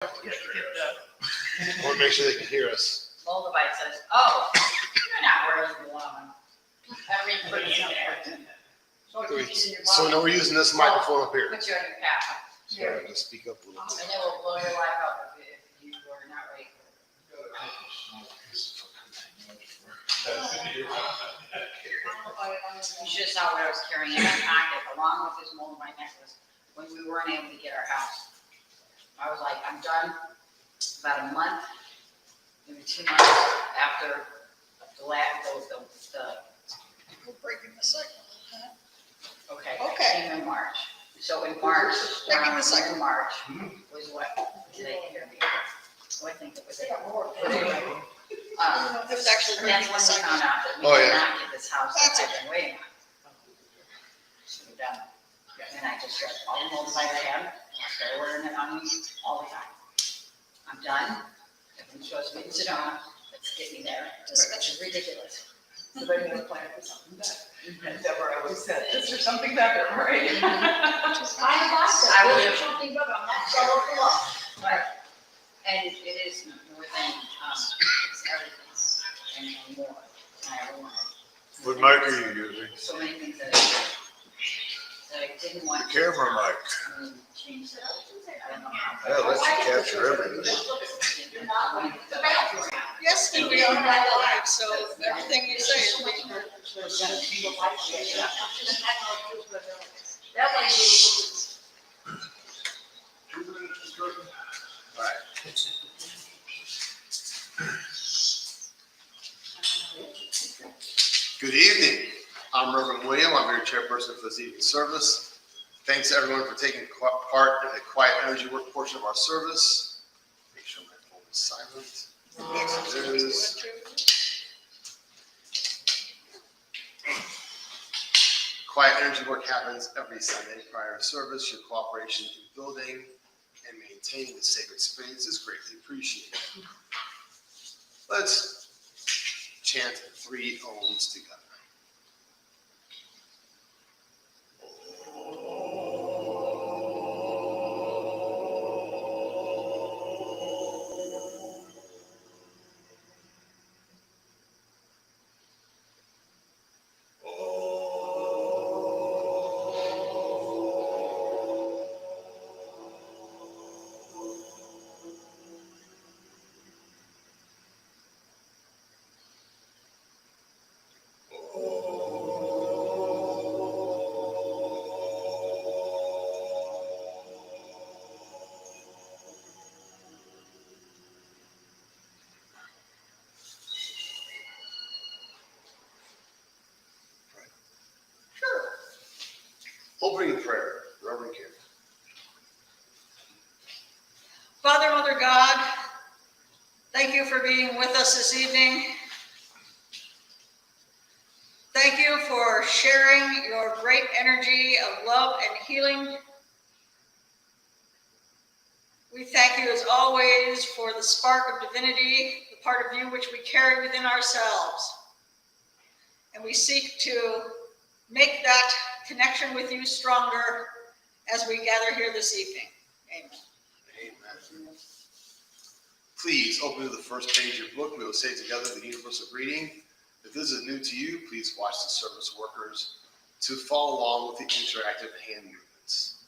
Or make sure they can hear us. Moldavite says, "Oh, you're not where you belong." Every person there. So now we're using this microphone up here. Put you on your path, So I have to speak up a little and bit. it will blow your life up if you are not ready. You should have saw what I was carrying in my pocket along with this Moldavite necklace when we weren't able to get our house. I was like, I'm done. About a month, maybe 2 months after the We're breaking the cycle, huh? okay. Okay. Came in March. So in March, Breaking the cycle. March was what they gave me. I think it was April. It was actually That's breaking when the we cycle. found out that we Oh, did yeah. not get this house that That's I've been waiting on. So we're done. And I just got all the Moldavite I had, started ordering it on me all the time. I'm done. I've been supposed to be in Sedona. Let's get me there. Which is ridiculous. Somebody had a plan for something better. And Deborah always said, is there something better, right? I would have something better. I'm not sure for love. But, and it is more than, it's everything and more. And I ever wanted. What mic are you using? So many things that I didn't want. Camera mic. to change that. I don't know how. Yeah, let's capture everything. Yes, and we are not live, so everything you say is being heard. Good evening. I'm Reverend William. I'm your chairperson for this evening's service. Thanks to everyone for taking part in the quiet energy work portion of our service. Make sure my phone is silent. There it is. Quiet energy work happens every Sunday prior to service. Your cooperation in building and maintaining the sacred space is greatly appreciated. Let's chant 3 ohms together. Opening prayer, Reverend Kim. Father, Mother God, thank you for being with us this evening. Thank you for sharing your great energy of love and healing. We thank you as always for the spark of divinity, the part of you which we carry within ourselves. And we seek to make that connection with you stronger as we gather here this evening. Amen. Amen. Please open to the first page of your book. We will say together the universal greeting. If this is new to you, please watch the service workers to follow along with the interactive hand movements.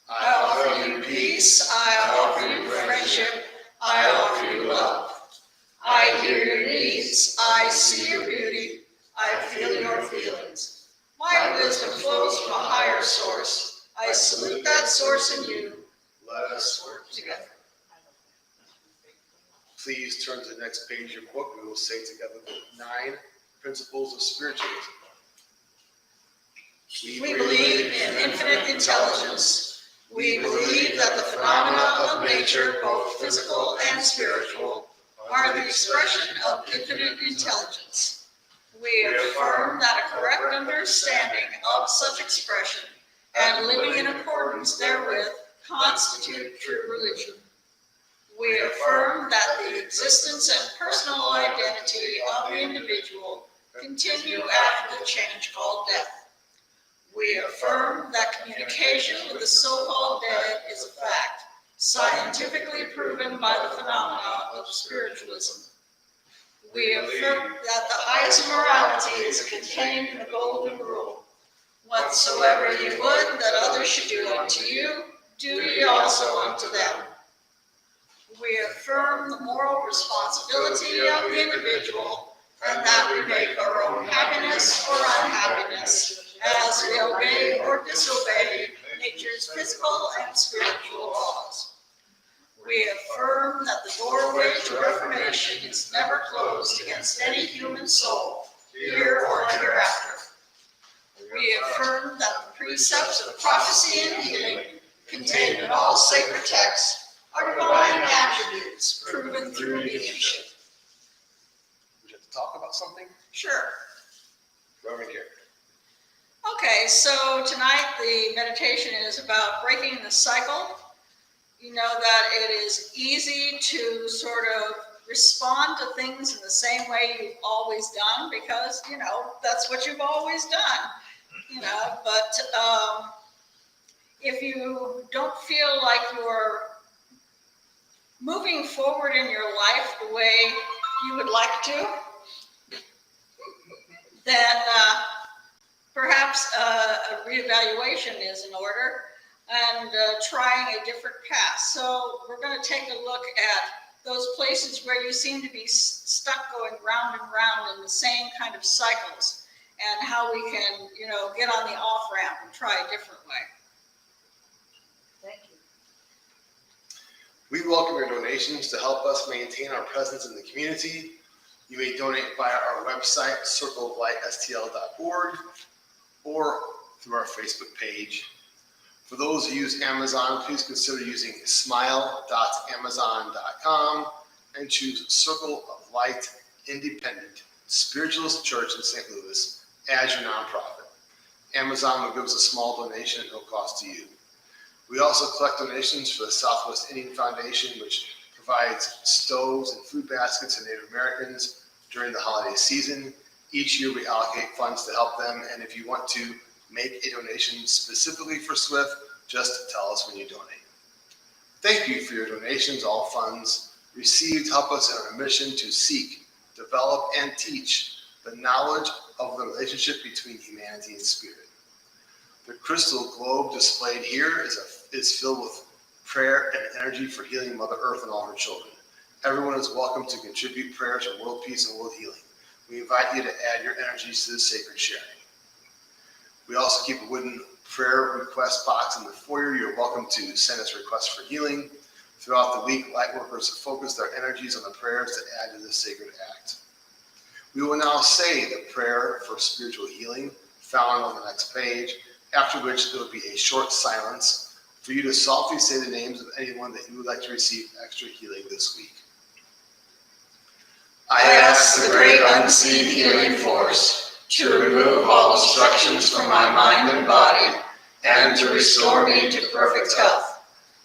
I offer you peace. I offer you friendship. I offer you love. I hear your needs. I see your beauty. I feel your feelings. My wisdom flows from a higher source. I salute that source in you. Let us work together. Please turn to the next page of your book. We will say together the 9 principles of spiritualism. We believe in infinite intelligence. We believe that the phenomena of nature, both physical and spiritual, are the expression of infinite intelligence. We affirm that a correct understanding of such expression and living in accordance therewith constitute true religion. We affirm that the existence and personal identity of the individual continue after the change called death. We affirm that communication with the so-called dead is a fact scientifically proven by the phenomena of spiritualism. We affirm that the highest morality is contained in the golden rule. Whatsoever ye would that others should do unto you, do ye also unto them. We affirm the moral responsibility of the individual, and that we make our own happiness or unhappiness as we obey or disobey nature's physical and spiritual laws. We affirm that the doorway to reformation is never closed against any human soul, here or hereafter. We affirm that the precepts of prophecy and healing contained in all sacred texts are divine attributes proven through mediumship. Would you have to talk about something? Sure. Reverend Gary. Okay, so tonight the meditation is about breaking the cycle. You know that it is easy to sort of respond to things in the same way you've always done because, you know, that's what you've always done. You know, but if you don't feel like you're moving forward in your life the way you would like to, then perhaps a reevaluation is in order and trying a different path. So we're going to take a look at those places where you seem to be stuck going round and round in the same kind of cycles, and how we can, you know, get on the off ramp and try a different way. Thank you. We welcome your donations to help us maintain our presence in the community. You may donate via our website, circleoflightstl.org, or through our Facebook page. For those who use Amazon, please consider using smile.amazon.com and choose Circle of Light Independent Spiritualist Church in St. Louis as your nonprofit. Amazon will give us a small donation at no cost to you. We also collect donations for the Southwest Indian Foundation, which provides stoves and food baskets to Native Americans during the holiday season. Each year we allocate funds to help them, and if you want to make a donation specifically for SWIFT, just tell us when you donate. Thank you for your donations. All funds received help us in our mission to seek, develop, and teach the knowledge of the relationship between humanity and spirit. The crystal globe displayed here is filled with prayer and energy for healing Mother Earth and all her children. Everyone is welcome to contribute prayers for world peace and world healing. We invite you to add your energies to this sacred sharing. We also keep a wooden prayer request box in the foyer. You're welcome to send us requests for healing. Throughout the week, light workers focus their energies on the prayers that add to this sacred act. We will now say the prayer for spiritual healing found on the next page, after which there will be a short silence for you to softly say the names of anyone that you would like to receive extra healing this week. I ask the great unseen healing force to remove all obstructions from my mind and body and to restore me to perfect health.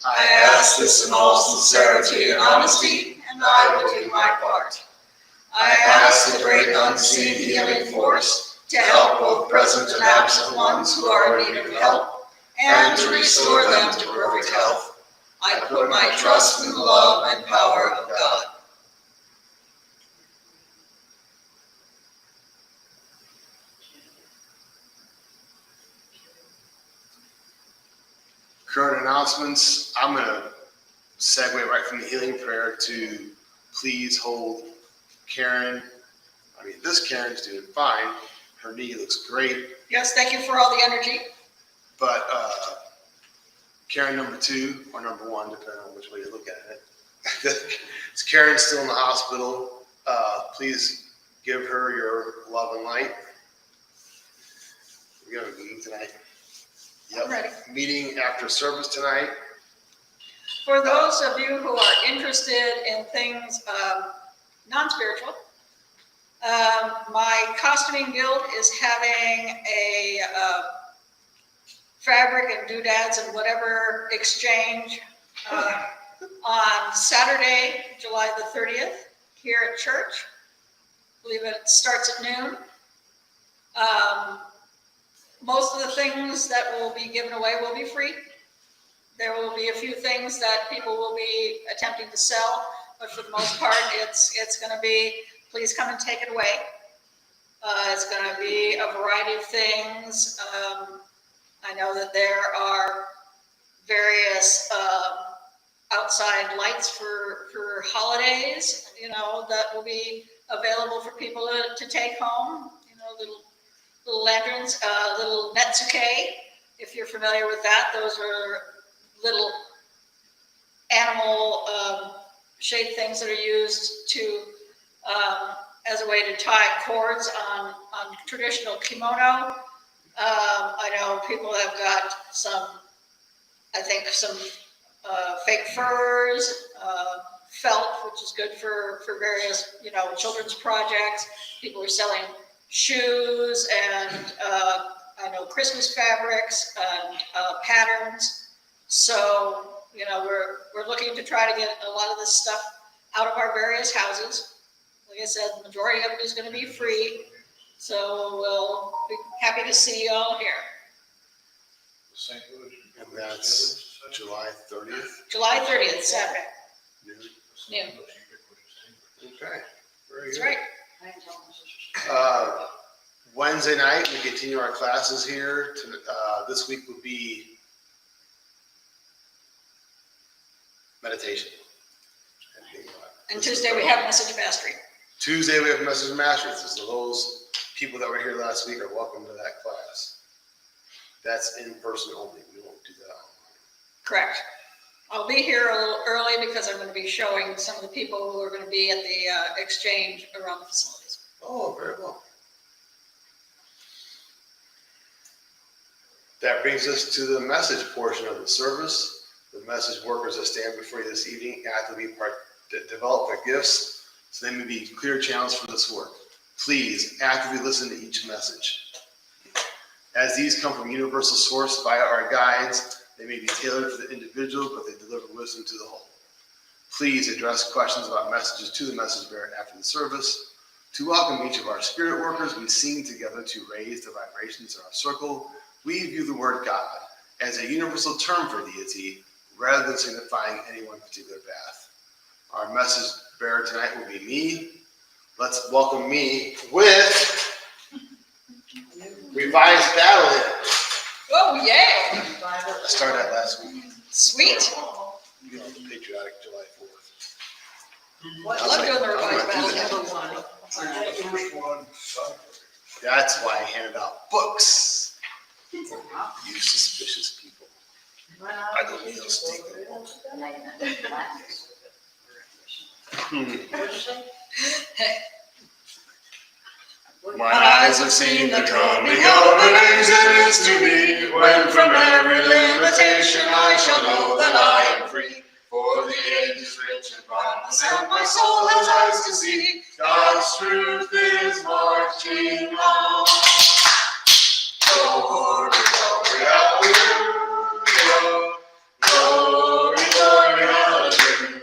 I ask this in all sincerity and honesty, and I will do my part. I ask the great unseen healing force to help both present and absent ones who are in need of help and to restore them to perfect health. I put my trust in the love and power of God. Current announcements. I'm going to segue right from the healing prayer to please hold Karen. I mean, this Karen's doing fine. Her knee looks great. Yes, thank you for all the energy. But Karen number 2 or number 1, depending on which way you look at it. Is Karen still in the hospital? Please give her your love and light. We got a meeting tonight. Yep. I'm ready. Meeting after service tonight. For those of you who are interested in things non-spiritual, my costuming guild is having a fabric and doodads and whatever exchange on Saturday, July the 30th, here at church. I believe it starts at noon. Most of the things that will be given away will be free. There will be a few things that people will be attempting to sell, but for the most part, it's going to be, please come and take it away. It's going to be a variety of things. I know that there are various outside lights for holidays, that will be available for people to take home. Little lanterns, little netsuke, if you're familiar with that. Those are little animal shaped things that are used to as a way to tie cords on traditional kimono. I know people have got some fake furs, felt, which is good for various, children's projects. People are selling shoes and I know Christmas fabrics and patterns. So, we're looking to try to get a lot of this stuff out of our various houses. Like I said, the majority of it is going to be free. So we'll be happy to see you all here. And that's July 30th. July 30th, Saturday. Noon. Noon. Okay, very That's good. right. I didn't tell my sister. Wednesday night, we continue our classes here. This week will be meditation. And Tuesday we have message mastery. Tuesday, we have message mastery. So those people that were here last week are welcome to that class. That's in person only. We won't do that online. Correct. I'll be here a little early because I'm going to be showing some of the people who are going to be at the exchange around the facilities. Oh, very well. That brings us to the message portion of the service. The message workers that stand before you this evening actively develop their gifts so they may be clear channels for this work. Please actively listen to each message. As these come from universal source via our guides, they may be tailored for the individual, but they deliver wisdom to the whole. Please address questions about messages to the message bearer after the service. To welcome each of our spirit workers, we sing together to raise the vibrations in our circle. We view the word God as a universal term for deity rather than signifying any one particular path. Our message bearer tonight will be me. Let's welcome me with revised battle hymn. Oh, yeah. I started that last week. Sweet. Beautiful, patriotic July 4th. I love doing the revised battle hymn. Number one. First one, That's why I handed out books. You suspicious people. I don't need those stick. My eyes have seen the coming of an age that is to be, when from every limitation I shall know that I am free. For the age is rich in promise, and my soul has eyes to see. God's truth is marching on. Glory, glory, hallelujah. Glory, glory, hallelujah.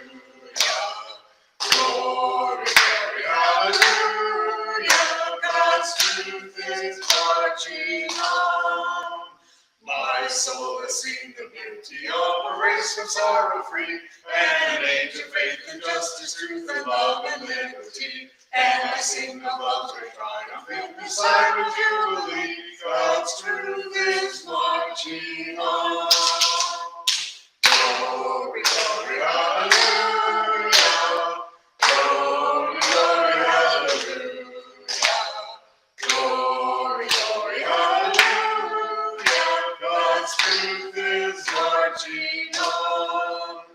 Glory, glory, hallelujah. God's truth is marching on. My soul has seen the beauty of a race from sorrow free, and an age of faith and justice, truth and love and liberty. And I sing of love's great triumph in the sign of jubilee. God's truth is marching on. Glory, glory, hallelujah. Glory, glory, hallelujah. Glory, glory, hallelujah. God's truth is marching on.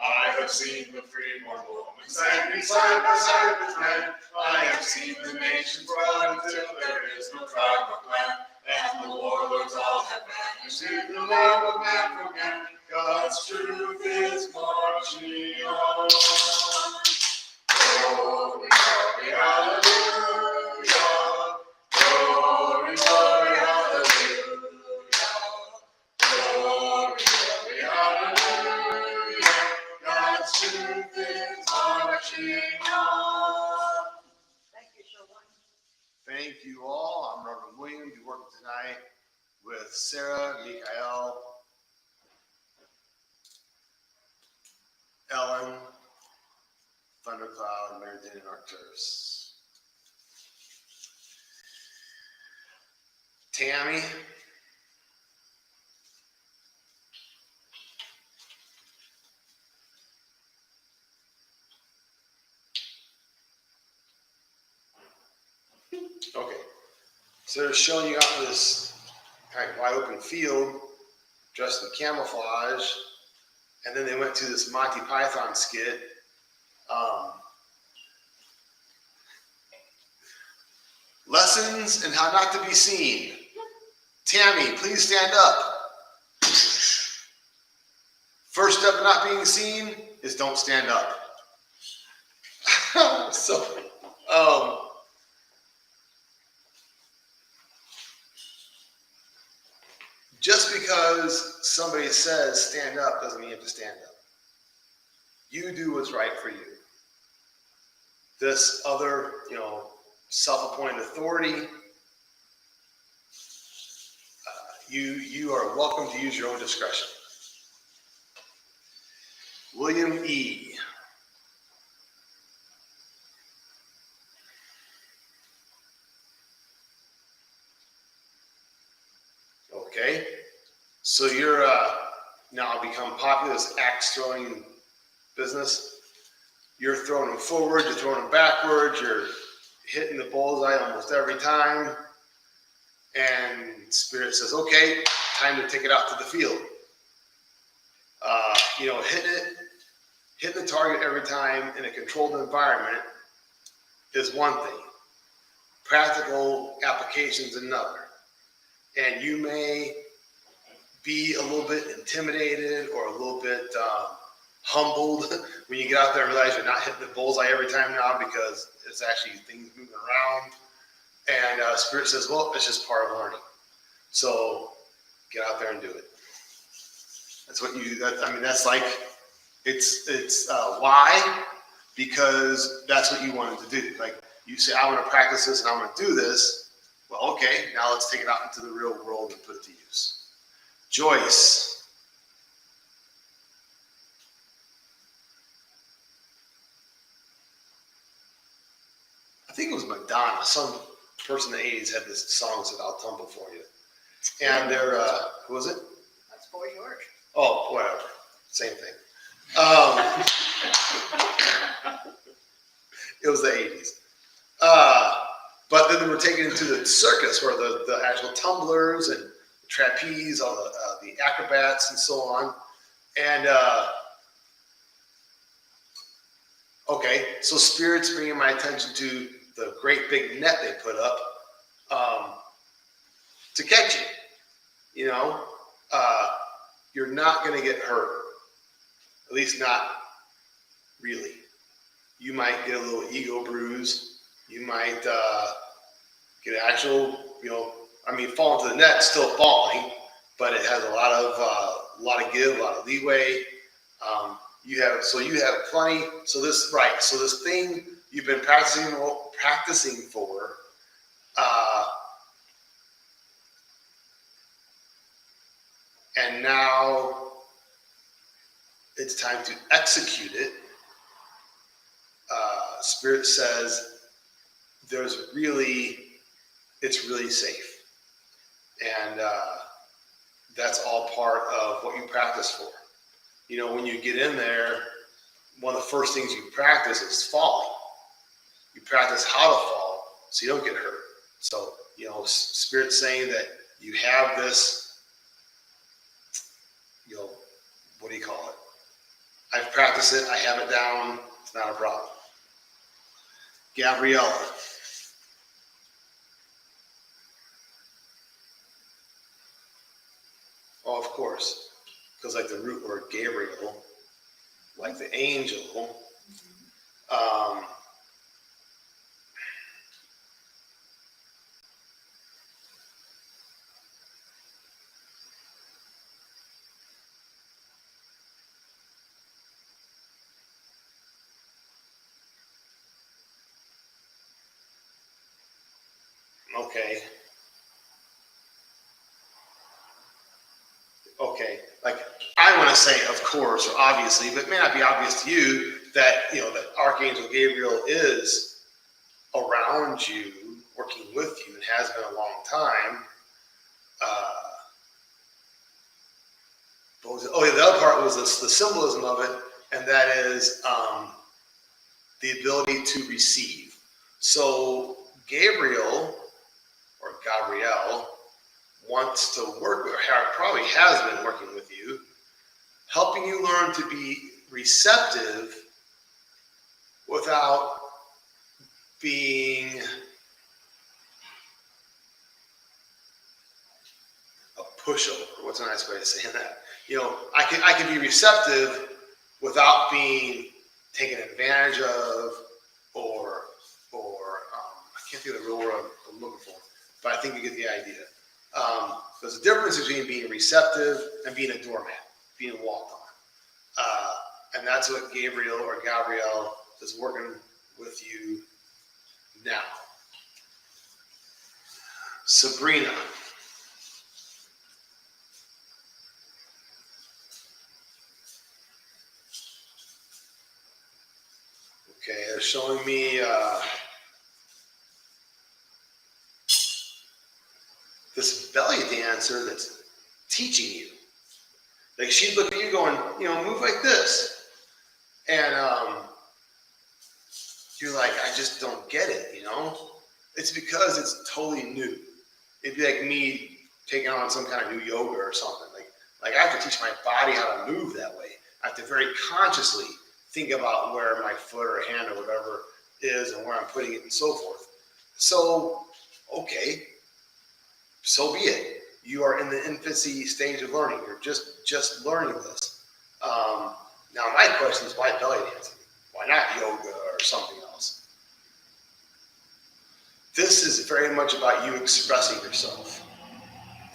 I have seen the freeborn woman standing side by side with men. I have seen the nations brought until there is no tribe or clan. And the warlords all have vanished in the love of man from man. God's truth is marching on. Glory, glory, hallelujah. Glory, glory, hallelujah. Glory, glory, hallelujah. God's truth is marching on. Thank you, Sherwin. Thank you all. I'm Reverend William. Be working tonight with Sarah, Mikael, in Arcturus. Tammy. Okay, so they're showing you out in this kind of wide open field, dressed in camouflage, and then they went to this Monty Python skit. Lessons in how not to be seen. Tammy, please stand up. First step in not being seen is don't stand up. So, just because somebody says stand up doesn't mean you have to stand up. You do what's right for you. This other, self-appointed authority, you are welcome to use your own discretion. William E. Okay, so you're now become popular as axe throwing business. You're throwing them forward, you're throwing them backwards, you're hitting the bullseye almost every time. And Spirit says, okay, time to take it out to the field. Hitting the target every time in a controlled environment is one thing. Practical applications another. And you may be a little bit intimidated or a little bit humbled when you get out there and realize you're not hitting the bullseye every time now because it's actually things moving around. And Spirit says, well, it's just part of learning. So get out there and do it. That's what that's like, it's why? Because that's what you wanted to do. Like you say, I want to practice this and I want to do this. Well, okay, now let's take it out into the real world and put it to use. Joyce. I think it was Madonna. Some person in the 80s had this song said, I'll tumble for you. And they're, who was it? That's Boy George. Oh, whatever. Same thing. It was the 80s. But then they were taken into the circus where the actual tumblers and trapeze, all the acrobats and so on. And, okay, so Spirit's bringing my attention to the great big net they put up to catch you. You're not going to get hurt. At least not really. You might get a little ego bruise. You might get actual, fall into the net, still falling, but it has a lot of give, a lot of leeway. You have plenty. So this thing you've been practicing for, and now it's time to execute it. Spirit says it's really safe. And that's all part of what you practice for. When you get in there, one of the first things you practice is falling. You practice how to fall so you don't get hurt. So, Spirit's saying that you have this, what do you call it? I've practiced it, I have it down, it's not a problem. Gabriella. Oh, of course, because like the root word Gabriel, like the angel, Okay, like I want to say, of course, or obviously, but it may not be obvious to you. that, that Archangel Gabriel is around you, working with you, and has been a long time. The other part was the symbolism of it, and that is the ability to receive. So Gabriel, or Gabrielle, wants to work with, or probably has been working with you, helping you learn to be receptive without being a pushover. What's a nice way of saying that? I can be receptive without being taken advantage of, or I can't think of the real word I'm looking for, but I think you get the idea. There's a difference between being receptive and being a doormat, being walked on. And that's what Gabriel or Gabrielle is working with you now. Sabrina. Okay, they're showing me this belly dancer that's teaching you. Like, she'd look at you going, move like this. And you're like, I just don't get it, It's because it's totally new. It'd be like me taking on some kind of new yoga or something. Like I have to teach my body how to move that way. I have to very consciously think about where my foot or hand or whatever is and where I'm putting it and so forth. So, okay, so be it. You are in the infancy stage of learning. You're just learning this. Now, my question is, why belly dancing? Why not yoga or something else? This is very much about you expressing yourself.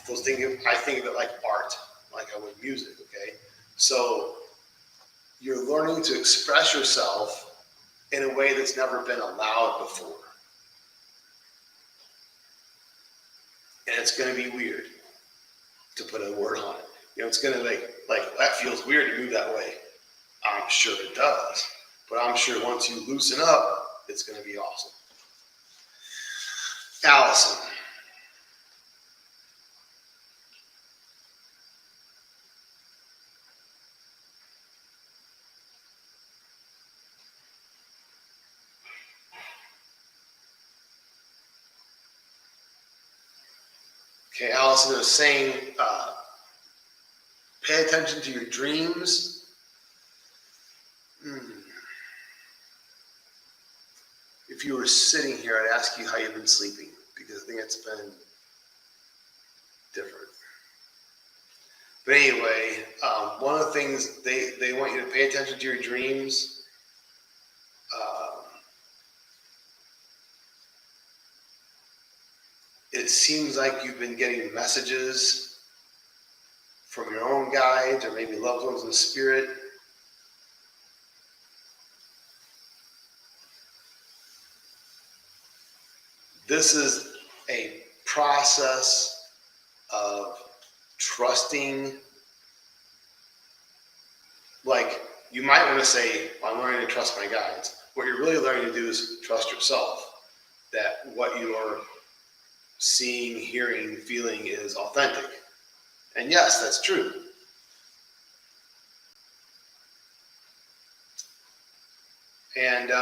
I think of it like art, like I would music, okay? So you're learning to express yourself in a way that's never been allowed before. And it's going to be weird, to put a word on it. It's going to like that feels weird to move that way. I'm sure it does. But I'm sure once you loosen up, it's going to be awesome. Allison. Okay, Allison is saying, pay attention to your dreams. If you were sitting here, I'd ask you how you've been sleeping, because I think it's been different. But anyway, one of the things they want you to pay attention to your dreams. It seems like you've been getting messages from your own guides or maybe loved ones in the spirit. This is a process of trusting. Like, you might want to say, well, I'm learning to trust my guides. What you're really learning to do is trust yourself, that what you are seeing, hearing, feeling is authentic. And yes, that's true. And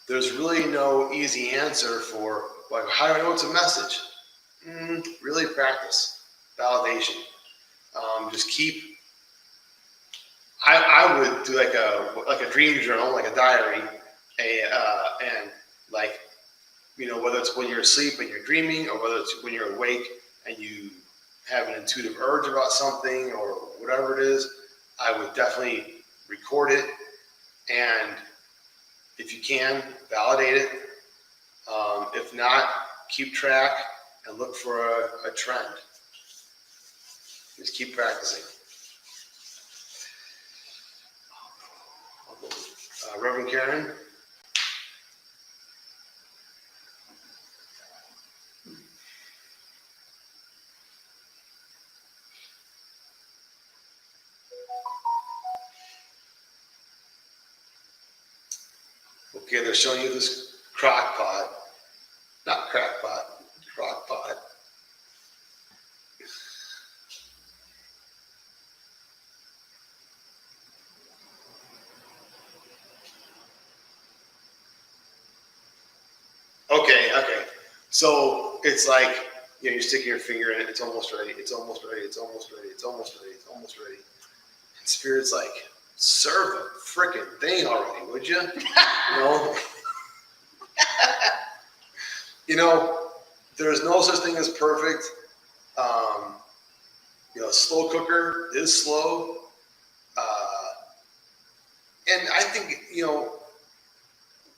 there's really no easy answer for, like, how do I know it's a message? Really practice, validation. Just keep. I would do like a dream journal, like a diary, and like, whether it's when you're asleep and you're dreaming, or whether it's when you're awake and you have an intuitive urge about something or whatever it is, I would definitely record it, and if you can, validate it. If not, keep track and look for a trend. Just keep practicing. Reverend Karen? Okay, they're showing you this crock pot, not crack pot, crock pot. Okay, okay. So it's like, you know, you're sticking your finger in it, it's almost ready, it's almost ready, it's almost ready, it's almost ready, it's almost ready. And Spirit's like, serve the frickin' thing already, would you? You know? You know, there's no such thing as perfect. You know, a slow cooker is slow. And I think, you know,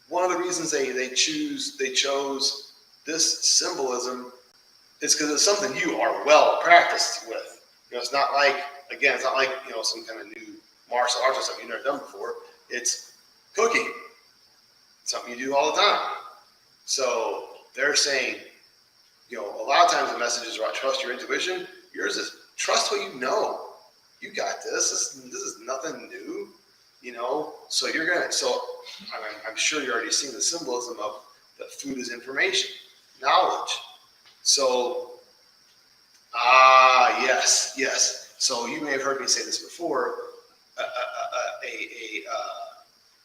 one of the reasons they chose this symbolism is because it's something you are well practiced with. You know, it's not like, again, it's not like, you know, some kind of new martial arts or something you've never done before. It's cooking, something you do all the time. So they're saying, you know, a lot of times the message is about trust your intuition. Yours is trust what you know. You got this. This is nothing new, you know. So you're gonna. So I'm sure you're already seeing the symbolism of that food is information, knowledge. So yes, yes. So you may have heard me say this before.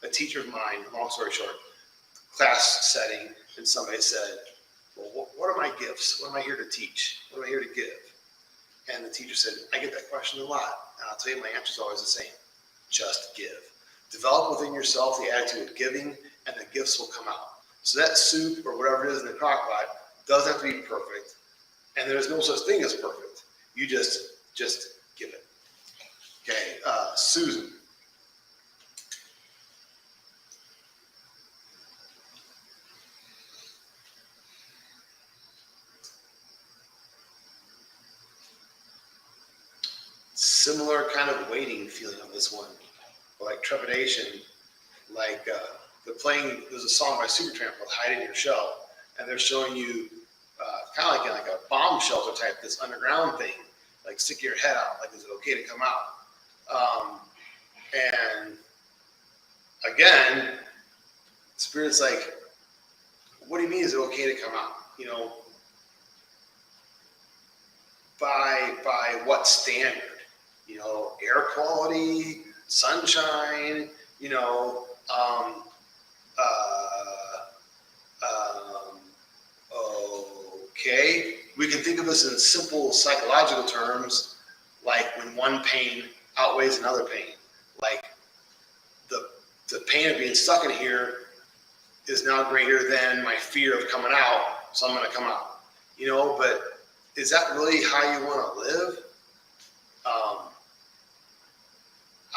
A teacher of mine, long story short, class setting, and somebody said, well, what are my gifts? What am I here to teach? What am I here to give? And the teacher said, I get that question a lot. And I'll tell you, my answer is always the same. Just give. Develop within yourself the attitude of giving, and the gifts will come out. So that soup or whatever it is in the crock pot doesn't have to be perfect. And there's no such thing as perfect. You just give it. Okay, Susan. Similar kind of waiting feeling on this one, like trepidation, like there's a song by Supertramp called Hide in Your Shell, and they're showing you kind of like a bomb shelter type, this underground thing, like stick your head out, like is it okay to come out? And again, Spirit's like, what do you mean is it okay to come out? You know, by what standard? You know, air quality, sunshine, you know, okay. We can think of this in simple psychological terms, like when one pain outweighs another pain. Like the pain of being stuck in here is now greater than my fear of coming out, so I'm going to come out. You know, but is that really how you want to live?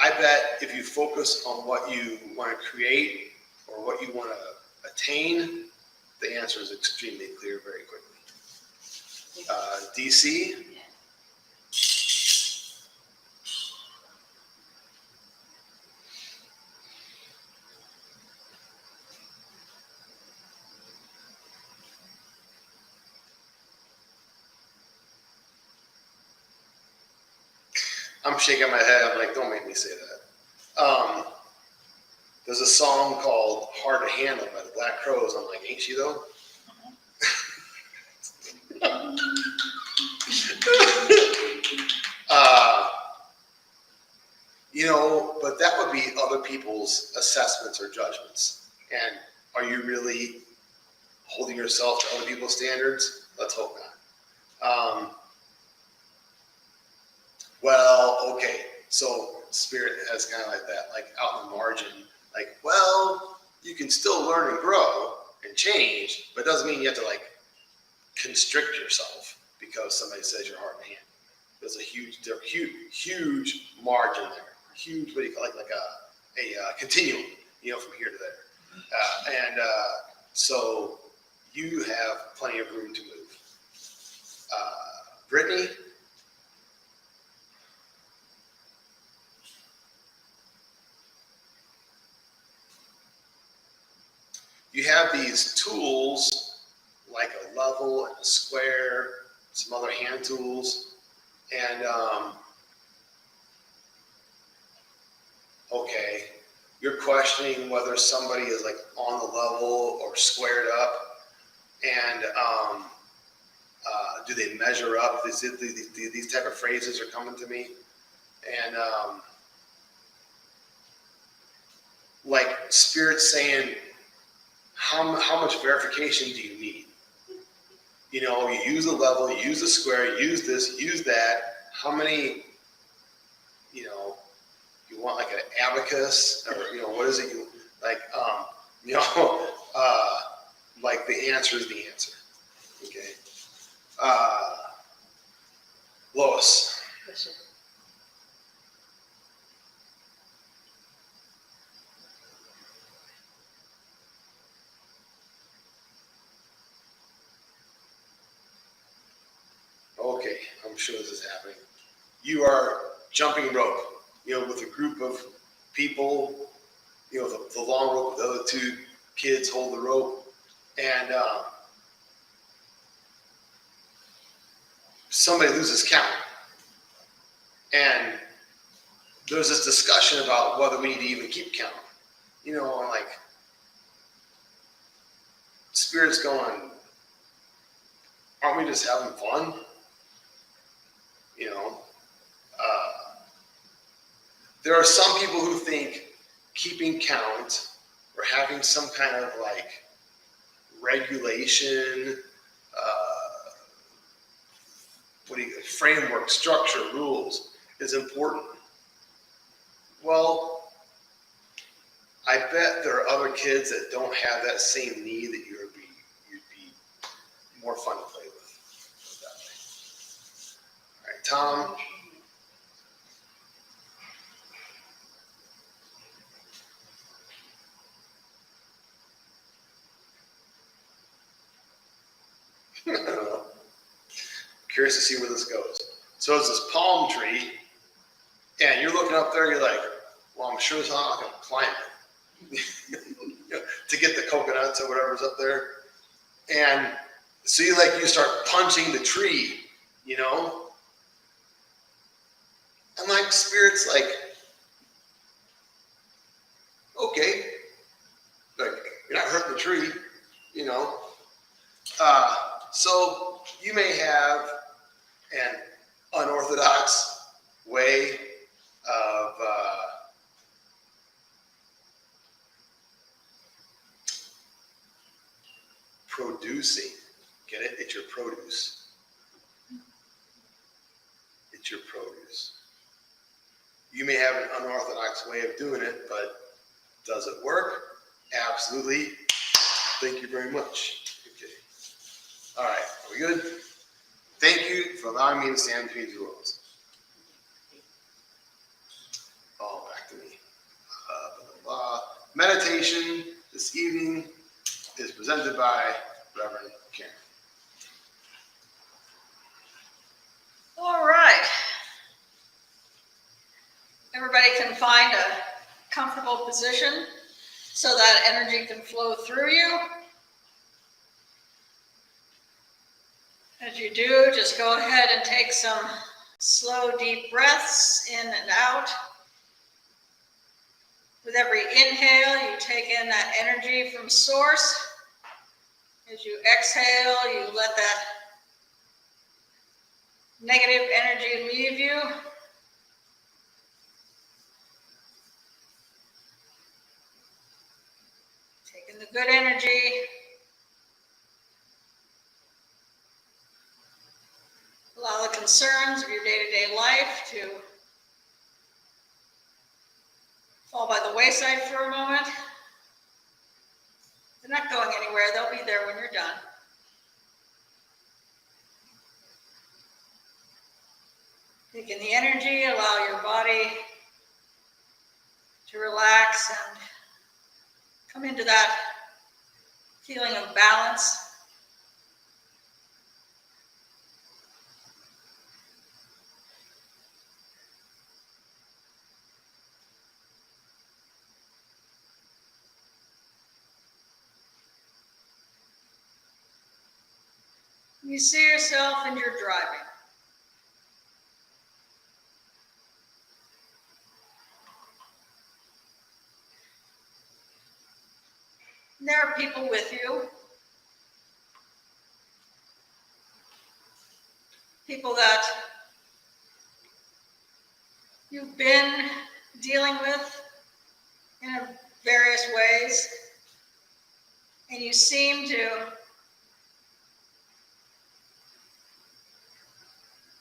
I bet if you focus on what you want to create or what you want to attain, the answer is extremely clear very quickly. DC. I'm shaking my head. I'm like, don't make me say that. There's a song called Hard to Handle by the Black Crowes. I'm like, ain't she though? You know, but that would be other people's assessments or judgments. And are you really holding yourself to other people's standards? Let's hope not. Well, okay. So Spirit has kind of like that, like out in the margin, like, well, you can still learn and grow and change, but it doesn't mean you have to like constrict yourself because somebody says you're hard to handle. There's a huge margin there. Huge, what do you call it? Like a continuum, you know, from here to there. So you have plenty of room to move. Brittany. You have these tools like a level and a square, some other hand tools, and okay, your questioning whether somebody is like on the level or squared up, and do they measure up? These type of phrases are coming to me, and like Spirit's saying, how much verification do you need? You know, you use a level, you use a square, you use this, use that. How many, you know, you want like an abacus, or, you know, what is it? You like, you know, like the answer is the answer. Okay. Lois. Yes, sir. Okay, I'm sure this is happening. You are jumping rope, you know, with a group of people, you know, the long rope, the other two kids hold the rope, and somebody loses count. And there's this discussion about whether we need to even keep count. You know, and like, Spirit's going, aren't we just having fun? You know, there are some people who think keeping count or having some kind of like regulation, framework, structure, rules is important. Well, I bet there are other kids that don't have that same need that you'd be more fun to play with that way. All right, Tom. I don't know. Curious to see where this goes. So it's this palm tree, and you're looking up there, you're like, well, I'm sure it's not going to climb it to get the coconuts or whatever's up there. And so you start punching the tree, you know? And like Spirit's like, okay, like you're not hurting the tree, you know? So you may have an unorthodox way of producing. Get it? It's your produce. It's your produce. You may have an unorthodox way of doing it, but does it work? Absolutely. Thank you very much. Okay. All right. Are we good? Thank you for allowing me to stand between two worlds. Oh, back to me. Blah, blah, blah. Meditation this evening is presented by Reverend Karen. All right. Everybody can find a comfortable position so that energy can flow through you. As you do, just go ahead and take some slow, deep breaths in and out. With every inhale, you take in that energy from source. As you exhale, you let that negative energy leave you. Take in the good energy. Allow the concerns of your day-to-day life to fall by the wayside for a moment. They're not going anywhere. They'll be there when you're done. Take in the energy, allow your body to relax and come into that feeling of balance. You see yourself and you're driving. And there are people with you, people that you've been dealing with in various ways, and you seem to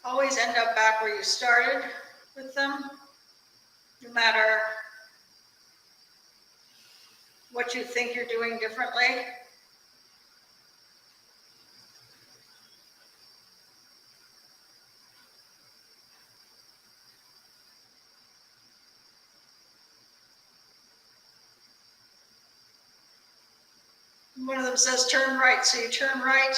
always end up back where you started with them, no matter what you think you're doing differently. One of them says turn right, so you turn right.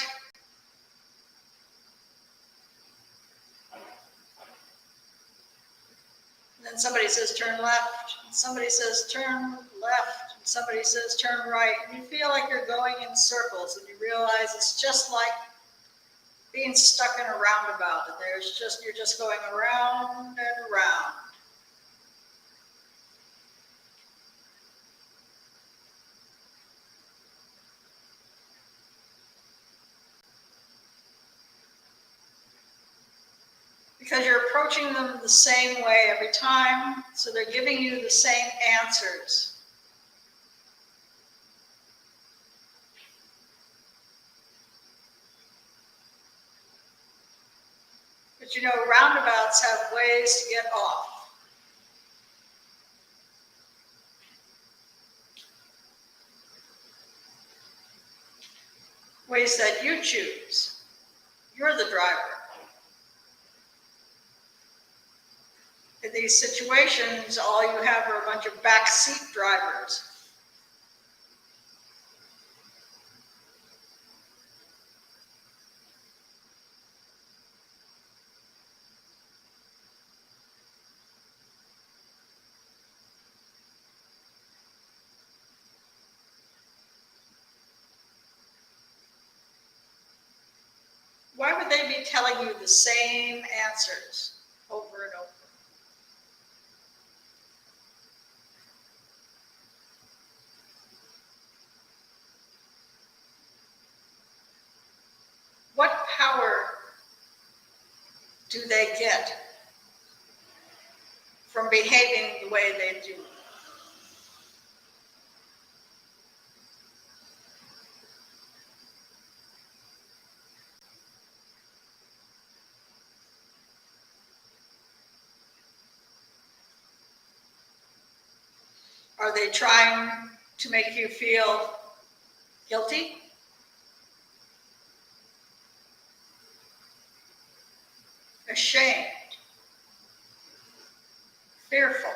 And then somebody says turn left, and somebody says turn left, and somebody says turn right. And you feel like you're going in circles, and you realize it's just like being stuck in a roundabout, and you're just going around and around. Because you're approaching them the same way every time, so they're giving you the same answers. But you know, roundabouts have ways to get off. Ways that you choose. You're the driver. In these situations, all you have are a bunch of backseat drivers. Why would they be telling you the same answers over and over? What power do they get from behaving the way they do? Are they trying to make you feel guilty? Ashamed? Fearful?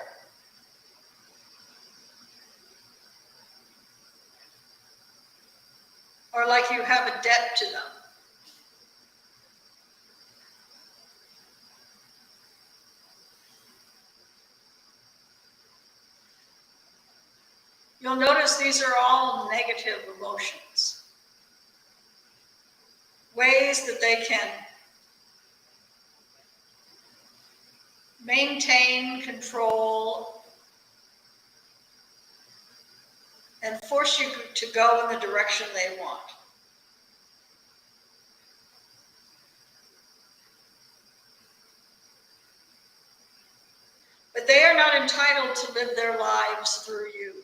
Or like you have a debt to them? You'll notice these are all negative emotions. Ways that they can maintain control and force you to go in the direction they want. But they are not entitled to live their lives through you.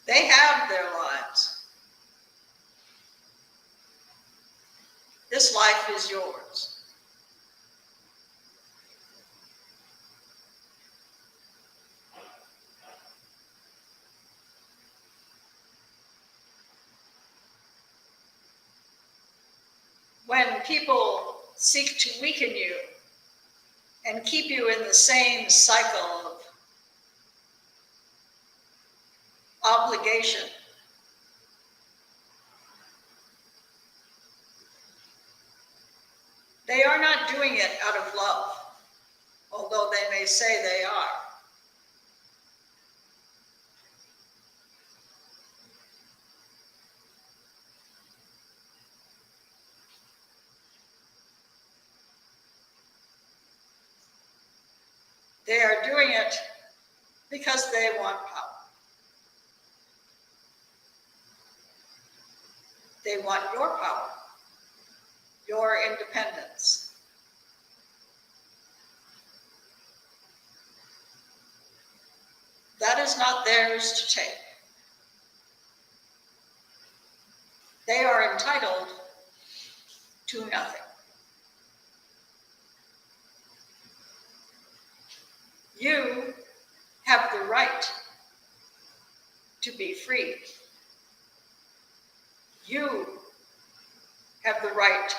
They have their lives. This life is yours. When people seek to weaken you and keep you in the same cycle of obligation, they are not doing it out of love, although they may say they are. They are doing it because they want power. They want your power, your independence. That is not theirs to take. They are entitled to nothing. You have the right to be free. You have the right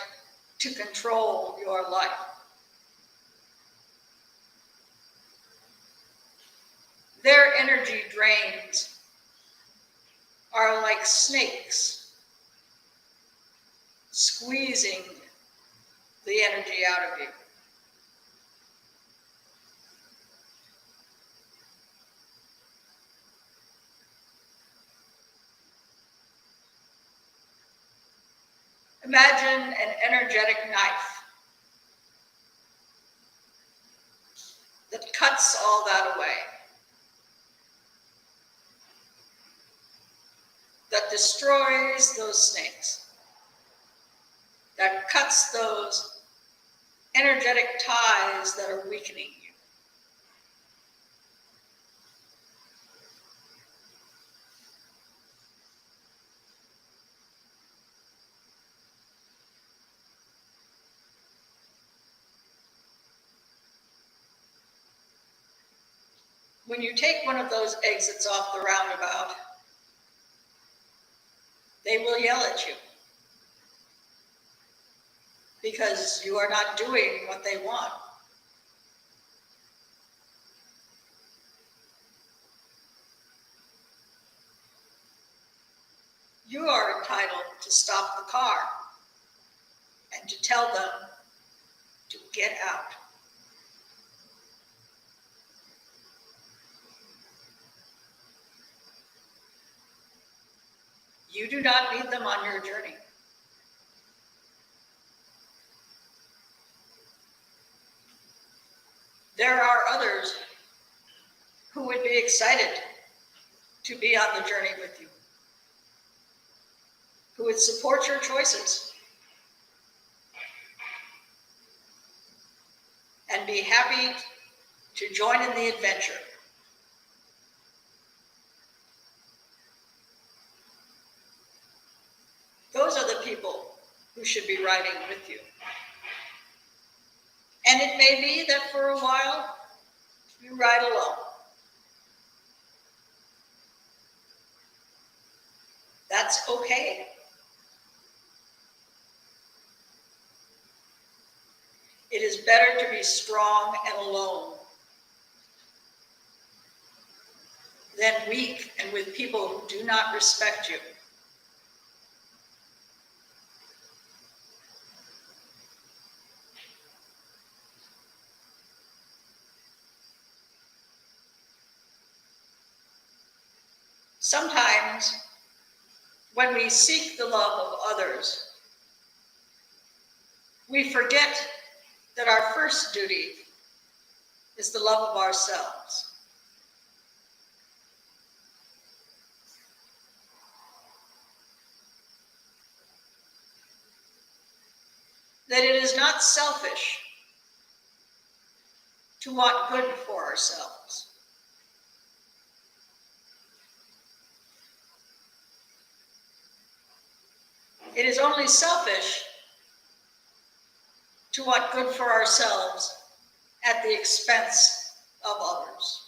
to control your life. Their energy drains are like snakes squeezing the energy out of you. Imagine an energetic knife that cuts all that away, that destroys those snakes, that cuts those energetic ties that are weakening you. When you take one of those exits off the roundabout, they will yell at you because you are not doing what they want. You are entitled to stop the car and to tell them to get out. You do not need them on your journey. There are others who would be excited to be on the journey with you, who would support your choices and be happy to join in the adventure. Those are the people who should be riding with you. And it may be that for a while you ride alone. That's okay. It is better to be strong and alone than weak and with people who do not respect you. Sometimes, when we seek the love of others, we forget that our first duty is the love of ourselves. That it is not selfish to want good for ourselves. It is only selfish to want good for ourselves at the expense of others.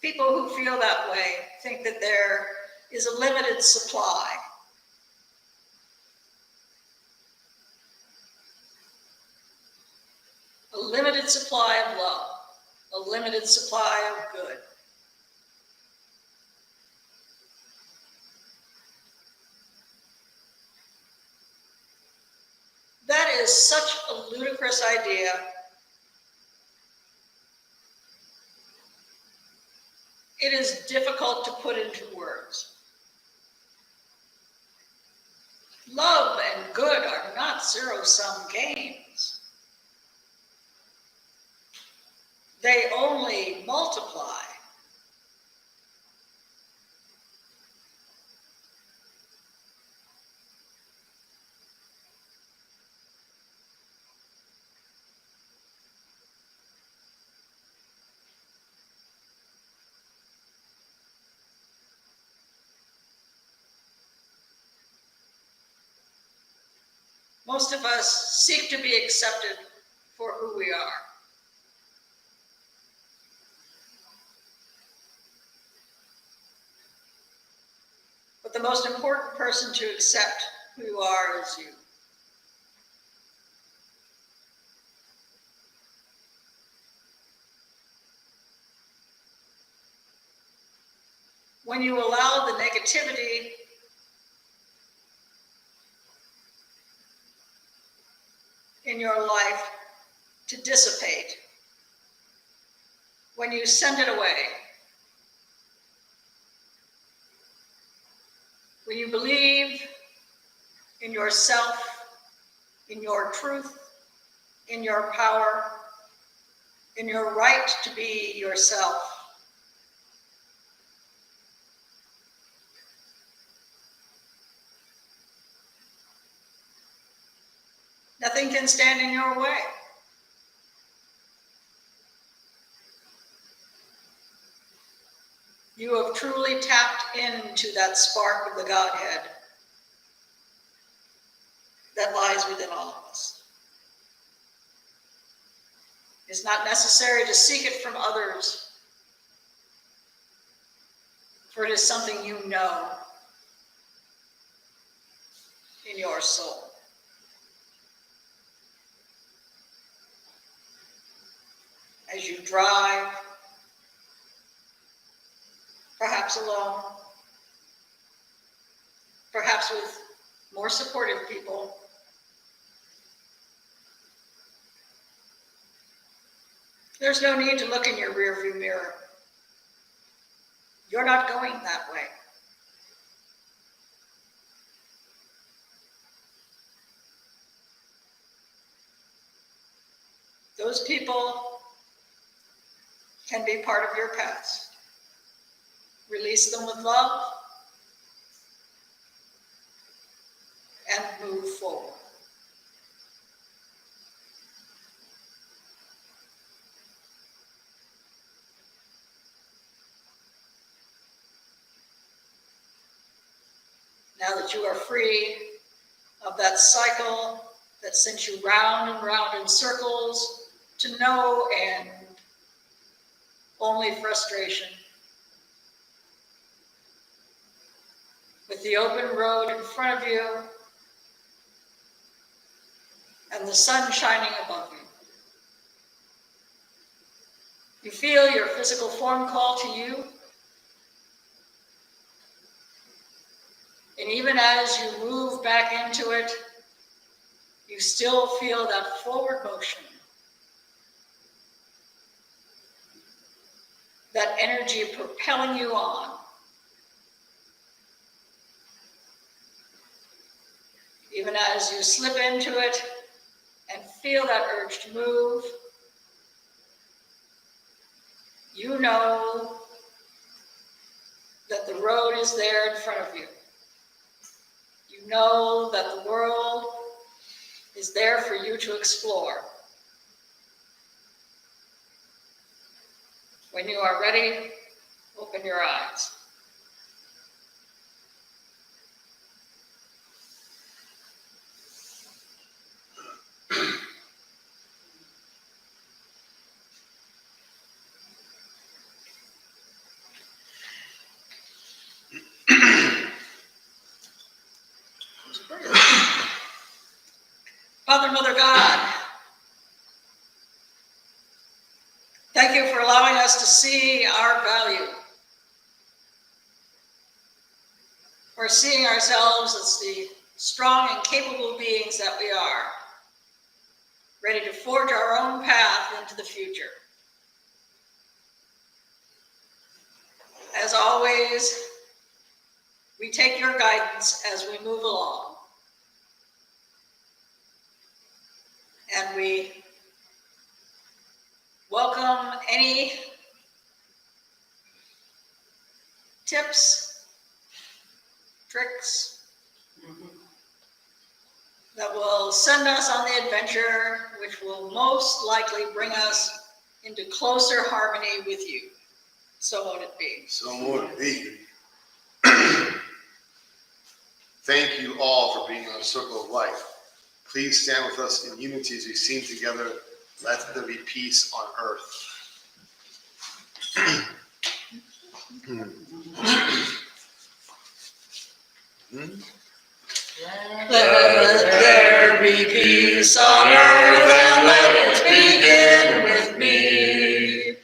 People who feel that way think that there is a limited supply. A limited supply of love, a limited supply of good. That is such a ludicrous idea. It is difficult to put into words. Love and good are not zero-sum games. They only multiply. Most of us seek to be accepted for who we are. But the most important person to accept who you are is you. When you allow the negativity in your life to dissipate, when you send it away, when you believe in yourself, in your truth, in your power, in your right to be yourself, nothing can stand in your way. You have truly tapped into that spark of the Godhead that lies within all of us. It's not necessary to seek it from others, for it is something you know in your soul. As you drive, perhaps alone, perhaps with more supportive people, there's no need to look in your rearview mirror. You're not going that way. Those people can be part of your past. Release them with love and move forward. Now that you are free of that cycle that sends you round and round in circles to no end, only frustration. With the open road in front of you and the sun shining above you. You feel your physical form call to you. And even as you move back into it, you still feel that forward motion, that energy propelling you on. Even as you slip into it and feel that urge to move, you know that the road is there in front of you. You know that the world is there for you to explore. When you are ready, open your eyes. Father, Mother, God, thank you for allowing us to see our value, for seeing ourselves as the strong and capable beings that we are, ready to forge our own path into the future. As always, we take your guidance as we move along. and we welcome any tips, tricks that will send us on the adventure, which will most likely bring us into closer harmony with you. So won't it be? So would it be. Thank you all for being on the Circle of Life. Please stand with us in unity as we sing together, "Let there be peace on earth." Let there be peace on earth, and let it begin with me.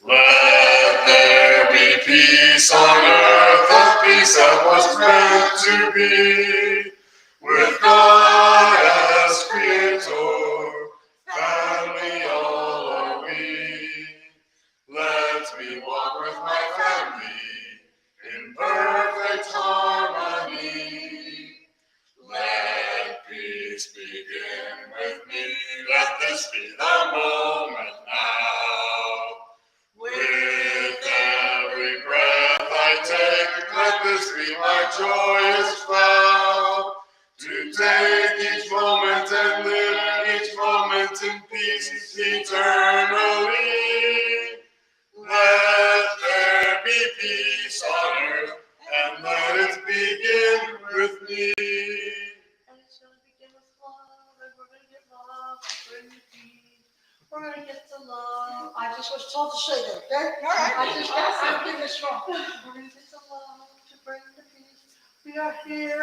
Let there be peace on earth, the peace that was meant to be. With God as Creator, family all are we. Let me walk with my family in perfect harmony. Let peace begin with me. Let this be the moment now. With every breath I take, let this be my joyous vow. To take each moment and live each moment in peace eternally. Let there be peace on earth, and let it begin with me. And it's gonna begin with love, and we're gonna get love, we're gonna get peace, we're gonna get the love. I just was told to say that, okay? All right. I'm getting this wrong. We're gonna get the love to bring the peace. We are here.